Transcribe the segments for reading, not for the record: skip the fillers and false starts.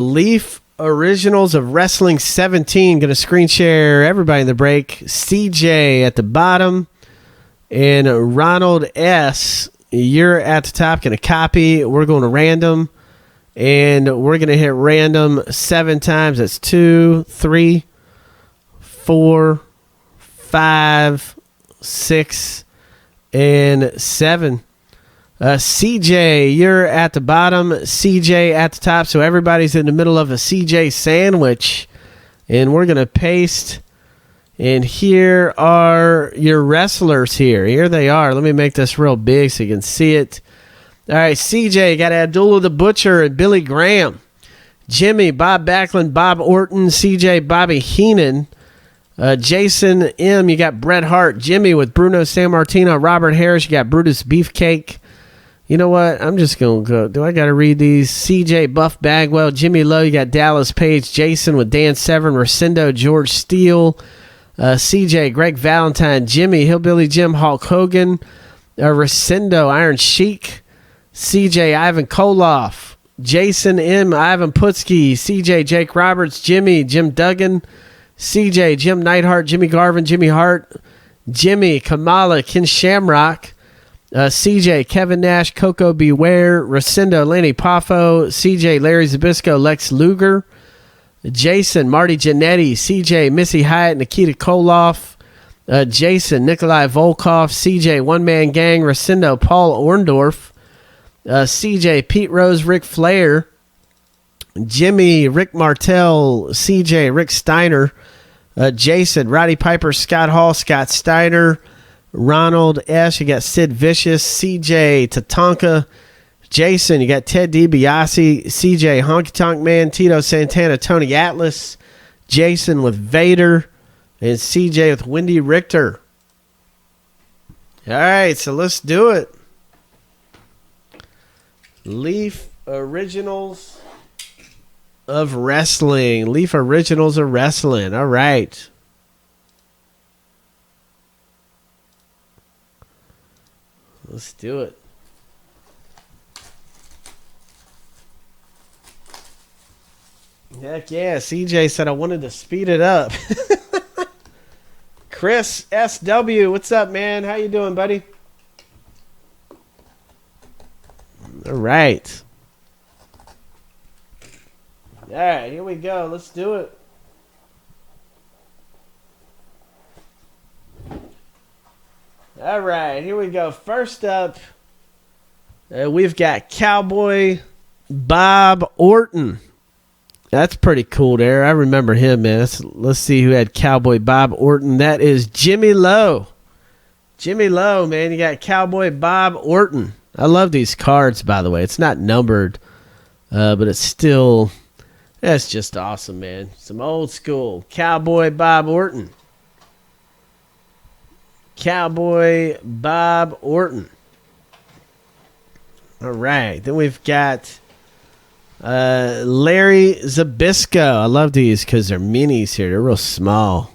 Leaf Originals of Wrestling 17. Going to screen share everybody in the break. CJ at the bottom. And Ronald S., you're at the top. Going to copy. We're going to random. And we're going to hit random 7 times. That's 2, 3, 4, 5, 6, and 7. CJ, you're at the bottom. CJ at the top. So everybody's in the middle of a CJ sandwich. And we're going to paste. And here are your wrestlers here. Here they are. Let me make this real big so you can see it. All right, CJ, got Abdullah the Butcher and Billy Graham. Jimmy, Bob Backlund, Bob Orton, CJ, Bobby Heenan. Jason M., you got Bret Hart. Jimmy with Bruno Sammartino. Robert Harris, you got Brutus Beefcake. You know what? I'm just going to go. Do I got to read these? CJ, Buff Bagwell. Jimmy Lowe, you got Dallas Page. Jason with Dan Severn. Rosendo, George Steele. CJ, Greg Valentine. Jimmy, Hillbilly Jim, Hulk Hogan. Rosendo, Iron Sheik. CJ, Ivan Koloff. Jason M., Ivan Putski. CJ, Jake Roberts. Jimmy, Jim Duggan. CJ, Jim Neidhart. Jimmy Garvin. Jimmy Hart. Jimmy, Kamala, Ken Shamrock. CJ, Kevin Nash, Coco Beware, Rosendo, Lanny Poffo, CJ, Larry Zbyszko, Lex Luger, Jason, Marty Jannetty, CJ, Missy Hyatt, Nikita Koloff, Jason, Nikolai Volkov, CJ, One Man Gang, Rosendo, Paul Orndorff, CJ, Pete Rose, Ric Flair, Jimmy, Rick Martel, CJ, Rick Steiner, Jason, Roddy Piper, Scott Hall, Scott Steiner, Ronald S., you got Sid Vicious, CJ, Tatanka, Jason, you got Ted DiBiase, CJ, Honky Tonk Man, Tito Santana, Tony Atlas, Jason with Vader, and CJ with Wendy Richter. All right, so let's do it. Leaf Originals of Wrestling. Leaf Originals of Wrestling. All right. Let's do it. Heck yeah. CJ said I wanted to speed it up. Chris SW, what's up, man? How you doing, buddy? All right. All right, here we go. Let's do it. All right, here we go. First up, we've got Cowboy Bob Orton. That's pretty cool there. I remember him, man. Let's see who had Cowboy Bob Orton. That is Jimmy Lowe. Jimmy Lowe, man. You got Cowboy Bob Orton. I love these cards, by the way. It's not numbered, but it's still, that's just awesome, man. Some old school Cowboy Bob Orton. Cowboy Bob Orton. All right. Then we've got Larry Zbyszko. I love these because they're minis here. They're real small.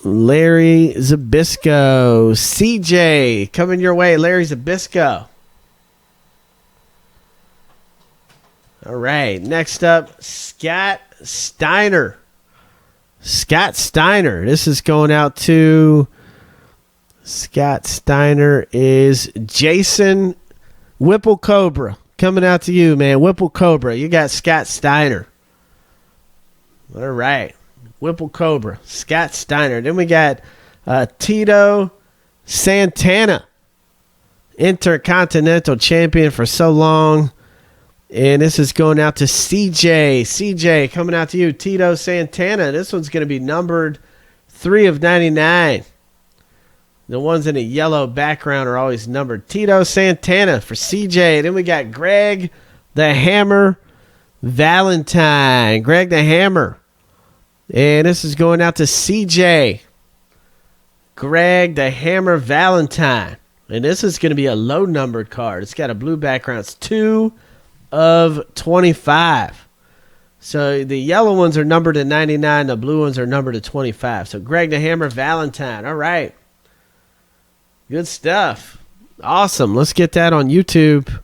Larry Zbyszko. CJ. Coming your way, Larry Zbyszko. All right. Next up, Scott Steiner. Scott Steiner. This is going out to Scott Steiner is Jason Whipple Cobra. Coming out to you, man. Whipple Cobra. You got Scott Steiner. All right. Whipple Cobra. Scott Steiner. Then we got Tito Santana. Intercontinental champion for so long. And this is going out to CJ. CJ, coming out to you. Tito Santana. This one's going to be numbered 3 of 99. The ones in a yellow background are always numbered. Tito Santana for CJ. Then we got Greg the Hammer Valentine. Greg the Hammer. And this is going out to CJ. Greg the Hammer Valentine. And this is going to be a low numbered card. It's got a blue background. It's 2 of 25. So the yellow ones are numbered to 99. The blue ones are numbered to 25. So Greg the Hammer Valentine. All right. Good stuff. Awesome. Let's get that on YouTube.